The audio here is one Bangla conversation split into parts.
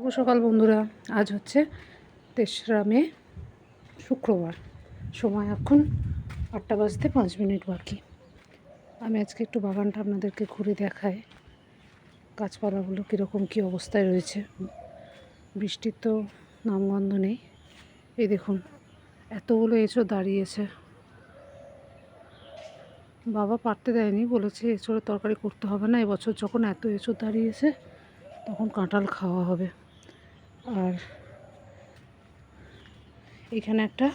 শুভ সকাল বন্ধুরা। আজ হচ্ছে 3রা মে, শুক্রবার। সময় এখন 8:05 বাকি। আমি আজকে একটু বাগানটা আপনাদেরকে ঘুরে দেখাই, গাছপালাগুলো কীরকম কী অবস্থায় রয়েছে। বৃষ্টির তো নামগন্ধ নেই। এই দেখুন, এতগুলো এঁচোড় দাঁড়িয়েছে। বাবা পারতে দেয়নি, বলেছে এঁচোড়ের তরকারি করতে হবে না, এবছর যখন এত এঁচোড় দাঁড়িয়েছে তখন কাঁঠাল খাওয়া হবে। আর এখানে একটা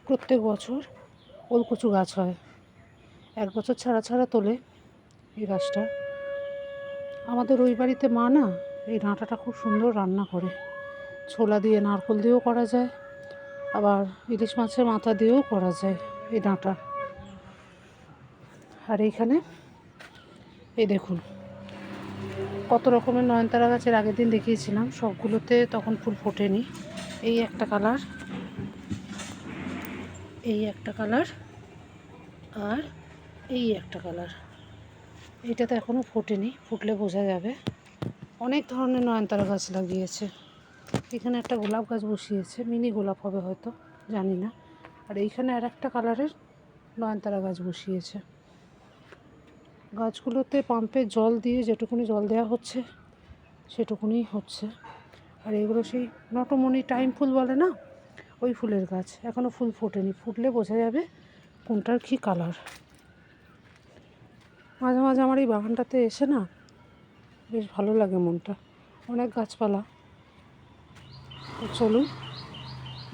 প্রত্যেক বছর ওলকচু গাছ হয়, 1 বছর ছাড়া ছাড়া তোলে এই গাছটা। আমাদের ওই বাড়িতে মা না এই ডাঁটাটা খুব সুন্দর রান্না করে, ছোলা দিয়ে নারকেল দিয়েও করা যায়, আবার ইলিশ মাছের মাথা দিয়েও করা যায় এই ডাঁটা। আর এইখানে এই দেখুন কত রকমের নয়নতারা গাছের আগের দিন দেখিয়েছিলাম, সবগুলোতে তখন ফুল ফোটেনি। এই একটা কালার, এই একটা কালার, আর এই একটা কালার। এইটাতে এখনও ফোটেনি, ফুটলে বোঝা যাবে। অনেক ধরনের নয়নতারা গাছ লাগিয়েছে। এখানে একটা গোলাপ গাছ বসিয়েছে, মিনি গোলাপ হবে হয়তো, জানি না। আর এইখানে আর একটা কালারের নয়নতারা গাছ বসিয়েছে। গাছগুলোতে পাম্পের জল দিয়ে যেটুকুনি জল দেওয়া হচ্ছে সেটুকুনি হচ্ছে। আর এগুলো সেই নটমণি টাইম ফুল বলে না, ওই ফুলের গাছ। এখনও ফুল ফোটেনি, ফুটলে বোঝা যাবে কোনটার কী কালার। মাঝে মাঝে আমার এই বাগানটাতে এসে না বেশ ভালো লাগে মনটা। অনেক গাছপালা। তো চলুন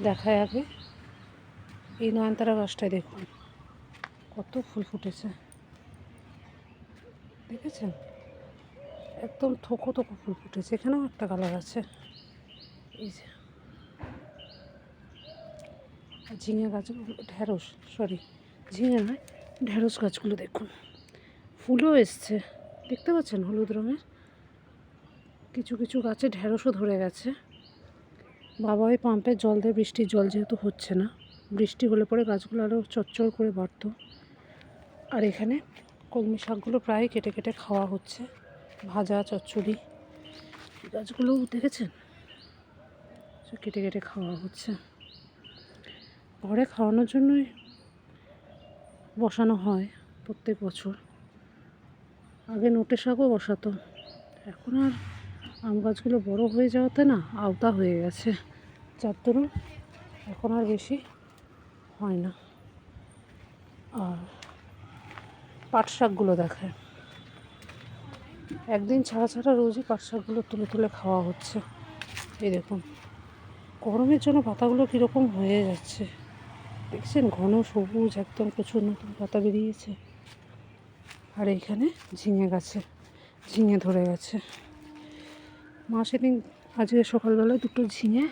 দেখায় আগে এই নয়নতারা গাছটায়। দেখুন কত ফুল ফুটেছে, দেখেছেন? একদম থোকো থোকো ফুল ফুটেছে। এখানেও একটা কালার আছে, এই যে। আর ঝিঙে গাছগুলো, ঝিঙে নয়, ঢেঁড়স গাছগুলো দেখুন, ফুলও এসছে, দেখতে পাচ্ছেন হলুদ রঙের। কিছু কিছু গাছে ঢেঁড়সও ধরে গেছে। বাবা ওই পাম্পের জল দিয়ে, বৃষ্টির জল যেহেতু হচ্ছে না, বৃষ্টি হলে পরে গাছগুলো আরও চচ্চড় করে বাড়ত। আর এখানে কলমি শাকগুলো প্রায় কেটে কেটে খাওয়া হচ্ছে, ভাজা চচ্চড়ি। গাছগুলোও দেখেছেন কেটে কেটে খাওয়া হচ্ছে। ঘরে খাওয়ানোর জন্যই বসানো হয় প্রত্যেক বছর। আগে নোটে শাকও বসাতো, এখন আর আম গাছগুলো বড় হয়ে যাওয়াতে না আওতা হয়ে গেছে, যার দরুন এখন আর বেশি হয় না। আর পাট শাকগুলো দেখায়, একদিন ছাড়া ছাড়া রোজই পাট শাকগুলো তুলে তুলে খাওয়া হচ্ছে। এই দেখুন, গরমের জন্য পাতাগুলো কীরকম হয়ে যাচ্ছে দেখছেন, ঘন সবুজ একদম, প্রচুর নতুন পাতা বেরিয়েছে। আর এইখানে ঝিঙে গাছে ঝিঙে ধরে গেছে। মা সেদিন আজকে সকালবেলায় 2টো ঝিঙে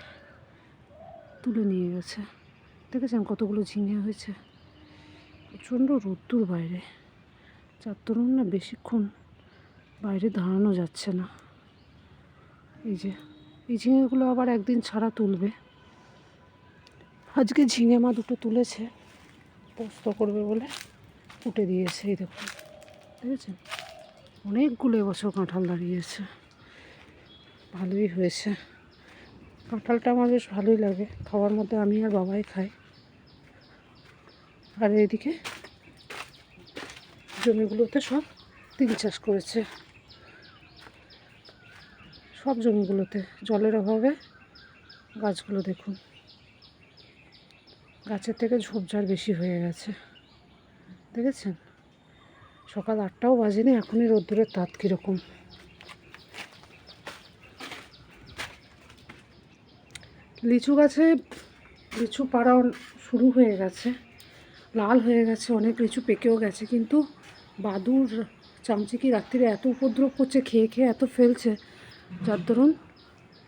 তুলে নিয়ে গেছে, দেখেছেন কতগুলো ঝিঙে হয়েছে। প্রচণ্ড রোদ্দুর বাইরে, যার দরুন না বেশিক্ষণ বাইরে দাঁড়ানো যাচ্ছে না। এই যে এই ঝিঙেগুলো আবার একদিন ছাড়া তুলবে। আজকে ঝিঙে মা 2টো তুলেছে, পোস্ত করবে বলে কুটে দিয়েছে। এই দেখুন, দেখেছেন অনেকগুলো এবছর কাঁঠাল দাঁড়িয়েছে, ভালোই হয়েছে। কাঁঠালটা আমার বেশ ভালোই লাগে খাওয়ার মধ্যে, আমি আর বাবাই খাই। আর এইদিকে জমিগুলোতে সব তিল চাষ করেছে, সব জমিগুলোতে জলের অভাবে গাছগুলো দেখুন, গাছের থেকে ঝোপঝাড় বেশি হয়ে গেছে, দেখেছেন? সকাল 8টাও বাজেনি, এখনই রোদ্দুরের তাপ কীরকম। লিচু গাছে লিচু পাড়া শুরু হয়ে গেছে, লাল হয়ে গেছে, অনেক লিচু পেকেও গেছে, কিন্তু বাদুর চামচিকি রাত্রিরে এত উপদ্রব করছে, খেয়ে খেয়ে এত ফেলছে, যার দরুন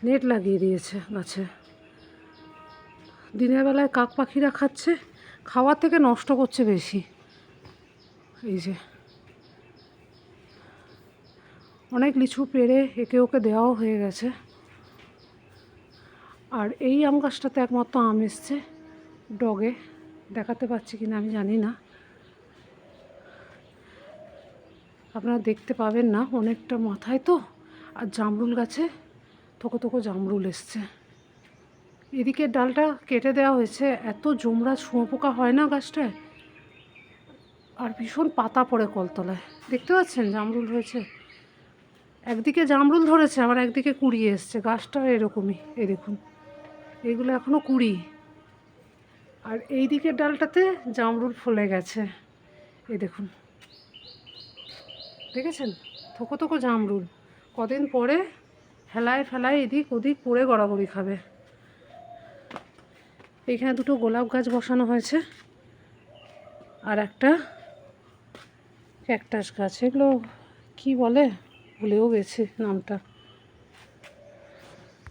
নেট লাগিয়ে দিয়েছে গাছে। দিনের বেলায় কাক পাখিরা খাচ্ছে, খাওয়ার থেকে নষ্ট করছে বেশি। এই যে অনেক লিচু পেড়ে একে ওকে দেওয়াও হয়ে গেছে। আর এই আম গাছটাতে একমাত্র আম এসছে ডগে, দেখাতে পাচ্ছি কিনা আমি জানি না, আপনারা দেখতে পাবেন না, অনেকটা মাথায় তো। আর জামরুল গাছে থোকো থোকো জামরুল এসছে। এদিকের ডালটা কেটে দেওয়া হয়েছে, এত জোমরা শুঁয়োপোকা হয় না গাছটায়, আর ভীষণ পাতা পড়ে কলতলায়। দেখতে পাচ্ছেন জামরুল হয়েছে, একদিকে জামরুল ধরেছে আবার একদিকে কুড়ি এসছে। গাছটা এরকমই, এই দেখুন এইগুলো এখনও কুড়ি, আর এই দিকের ডালটাতে জামরুল ফলে গেছে, এই দেখুন দেখেছেন, থোকো থোকো জামরুল। কদিন পরে ফেলায় ফেলায় এদিক ওদিক পড়ে গড়াগড়ি খাবে। এখানে দুটো গোলাপ গাছ বসানো হয়েছে আর একটা ক্যাকটাস গাছ, এগুলো কী বলে ভুলেও গেছি নামটা।